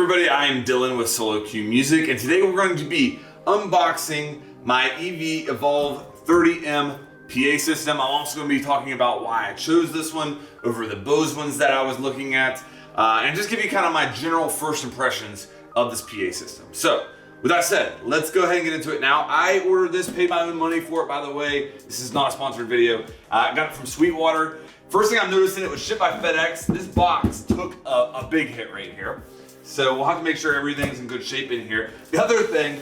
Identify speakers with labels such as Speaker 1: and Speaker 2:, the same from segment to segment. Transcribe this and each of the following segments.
Speaker 1: everybody, I am Dylan with Solo Q Music, and today we're going to be unboxing my EV Evolve 30M PA system. I'm also going to be talking about why I chose this one over the Bose ones that I was looking at, and just give you kind of my general first impressions of this PA system. So, with that said, let's go ahead and get into it now. I ordered this, paid my own money for it, by the way. This is not a sponsored video. I got it from Sweetwater. First thing I'm noticing, it was shipped by FedEx. This box took a big hit right here. So we'll have to make sure everything's in good shape in here. The other thing,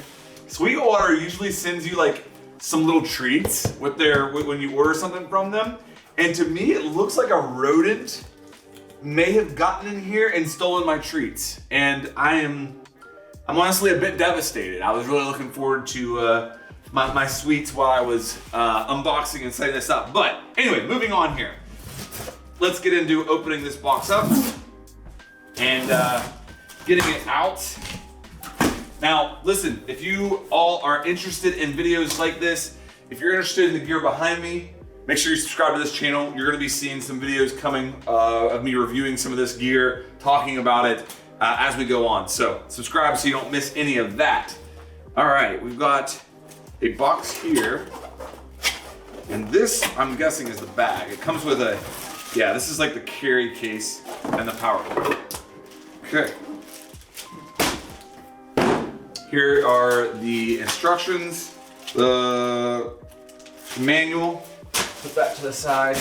Speaker 1: Sweetwater usually sends you like some little treats with when you order something from them. And to me, it looks like a rodent may have gotten in here and stolen my treats. And I'm honestly a bit devastated. I was really looking forward to my sweets while I was unboxing and setting this up. But anyway, moving on here. Let's get into opening this box up and getting it out. Now, listen, if you all are interested in videos like this, if you're interested in the gear behind me, make sure you subscribe to this channel. You're gonna be seeing some videos coming of me reviewing some of this gear, talking about it as we go on. So subscribe so you don't miss any of that. All right, we've got a box here. And this, I'm guessing, is the bag. It comes with a, yeah, this is like the carry case and the power cord. Okay. Here are the instructions, the manual. Put that to the side.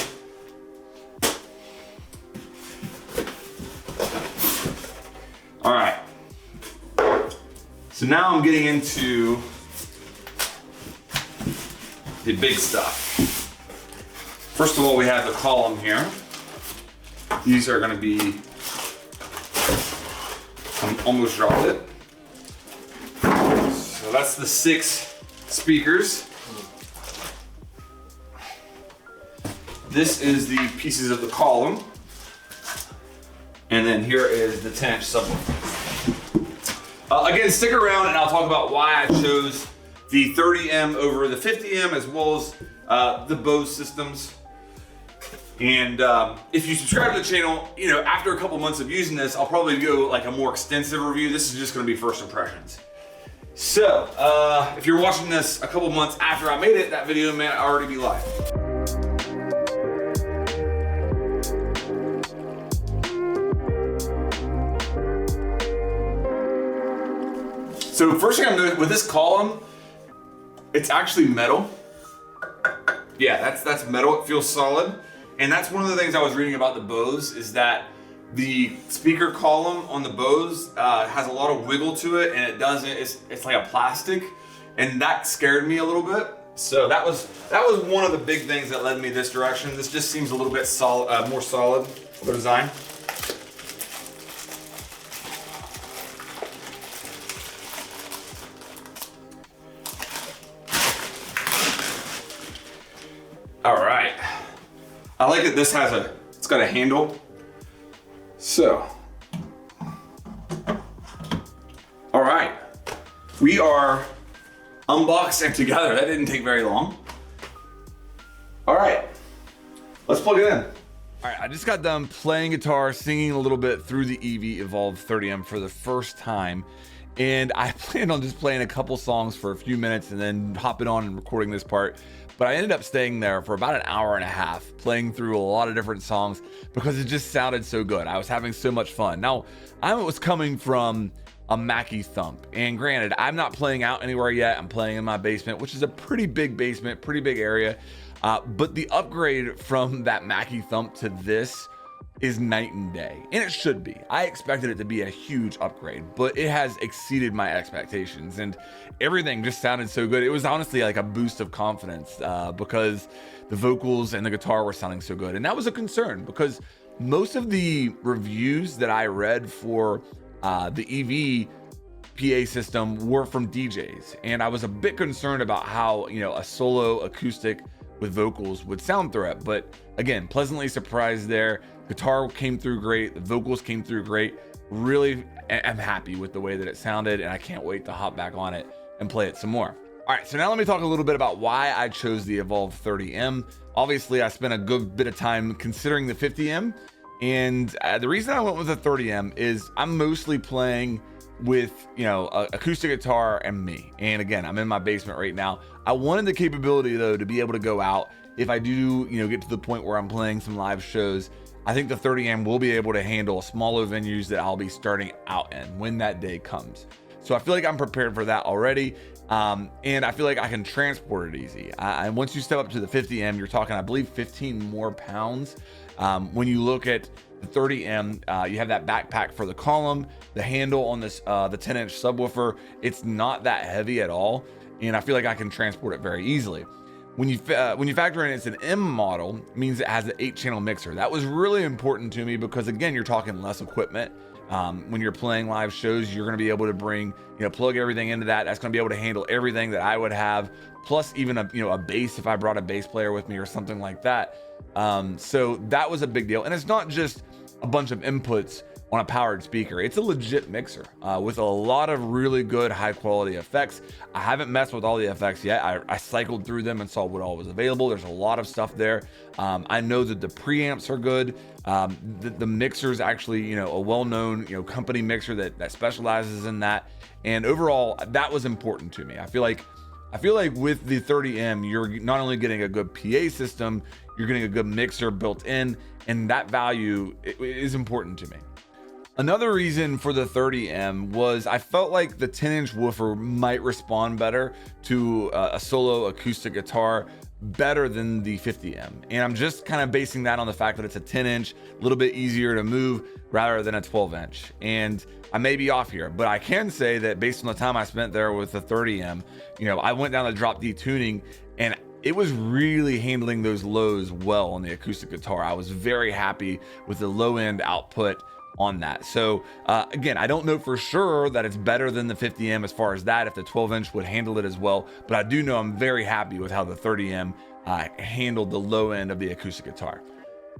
Speaker 1: All right. So now I'm getting into the big stuff. First of all, we have the column here. These are gonna be, I almost dropped it. So that's the 6 speakers. This is the pieces of the column. And then here is the 10-inch subwoofer. Again, stick around and I'll talk about why I chose the 30M over the 50M as well as the Bose systems. And if you subscribe to the channel, you know, after a couple months of using this, I'll probably go like a more extensive review. This is just gonna be first impressions. So, if you're watching this a couple months after I made it, that video may already be live. So first thing I'm doing with this column, it's actually metal. Yeah, that's metal, it feels solid. And that's one of the things I was reading about the Bose is that the speaker column on the Bose has a lot of wiggle to it, and it's like a plastic, and that scared me a little bit. So that was one of the big things that led me this direction. This just seems a little bit solid, more solid for the design. All right. I like that this has it's got a handle. So, all right. We are unboxing together. That didn't take very long. All right, let's plug it in. All right, I just got done playing guitar, singing a little bit through the EV Evolve 30M for the first time. And I planned on just playing a couple songs for a few minutes and then hopping on and recording this part. But I ended up staying there for about an hour and a half, playing through a lot of different songs because it just sounded so good. I was having so much fun. Now, I was coming from a Mackie Thump. And granted, I'm not playing out anywhere yet. I'm playing in my basement, which is a pretty big basement, pretty big area. But the upgrade from that Mackie Thump to this is night and day, and it should be. I expected it to be a huge upgrade, but it has exceeded my expectations, and everything just sounded so good. It was honestly like a boost of confidence because the vocals and the guitar were sounding so good, and that was a concern because most of the reviews that I read for the EV PA system were from DJs, and I was a bit concerned about how, you know, a solo acoustic with vocals would sound through it. But again, pleasantly surprised there. Guitar came through great, the vocals came through great. Really am happy with the way that it sounded, and I can't wait to hop back on it and play it some more. All right, so now let me talk a little bit about why I chose the Evolve 30M. Obviously, I spent a good bit of time considering the 50M, and the reason I went with the 30M is I'm mostly playing with, you know, acoustic guitar and me. And again, I'm in my basement right now. I wanted the capability though to be able to go out if I do, you know, get to the point where I'm playing some live shows. I think the 30M will be able to handle smaller venues that I'll be starting out in when that day comes. So I feel like I'm prepared for that already. And I feel like I can transport it easy. And once you step up to the 50M, you're talking, I believe, 15 more pounds. When you look at the 30M, you have that backpack for the column, the handle on this, the 10-inch subwoofer. It's not that heavy at all, and I feel like I can transport it very easily. When you factor in it's an M model, it means it has an 8-channel mixer. That was really important to me because, again, you're talking less equipment. When you're playing live shows, you're going to be able to bring, you know, plug everything into that. That's going to be able to handle everything that I would have, plus even a, you know, a bass if I brought a bass player with me or something like that. So that was a big deal. And it's not just a bunch of inputs on a powered speaker. It's a legit mixer with a lot of really good high quality effects. I haven't messed with all the effects yet. I cycled through them and saw what all was available. There's a lot of stuff there. I know that the preamps are good. The mixer is actually, you know, a well-known, you know, company mixer that specializes in that. And overall, that was important to me. I feel like with the 30M, you're not only getting a good PA system, you're getting a good mixer built in, and that value is important to me. Another reason for the 30M was I felt like the 10-inch woofer might respond better to a solo acoustic guitar better than the 50M. And I'm just kind of basing that on the fact that it's a 10-inch, a little bit easier to move rather than a 12-inch. And I may be off here, but I can say that based on the time I spent there with the 30M, you know, I went down to drop D tuning and it was really handling those lows well on the acoustic guitar. I was very happy with the low end output on that. So again, I don't know for sure that it's better than the 50M as far as that, if the 12-inch would handle it as well, but I do know I'm very happy with how the 30M handled the low end of the acoustic guitar.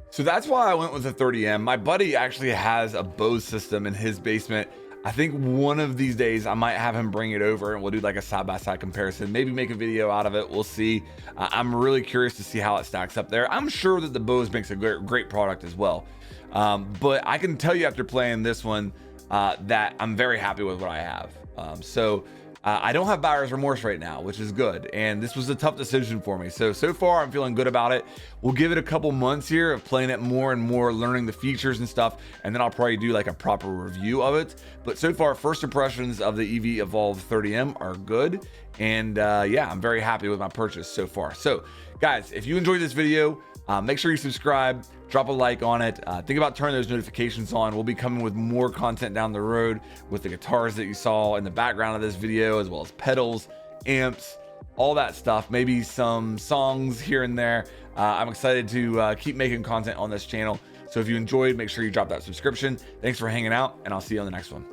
Speaker 1: So that's why I went with the 30M. My buddy actually has a Bose system in his basement. I think one of these days I might have him bring it over and we'll do like a side-by-side comparison, maybe make a video out of it. We'll see. I'm really curious to see how it stacks up there. I'm sure that the Bose makes a great product as well. But I can tell you after playing this one that I'm very happy with what I have. I don't have buyer's remorse right now, which is good. And this was a tough decision for me. So far I'm feeling good about it. We'll give it a couple months here of playing it more and more, learning the features and stuff. And then I'll probably do like a proper review of it. But so far, first impressions of the EV Evolve 30M are good. And yeah, I'm very happy with my purchase so far. So guys, if you enjoyed this video, make sure you subscribe, drop a like on it. Think about turning those notifications on. We'll be coming with more content down the road with the guitars that you saw in the background of this video, as well as pedals, amps, all that stuff, maybe some songs here and there. I'm excited to keep making content on this channel. So if you enjoyed, make sure you drop that subscription. Thanks for hanging out, and I'll see you on the next one.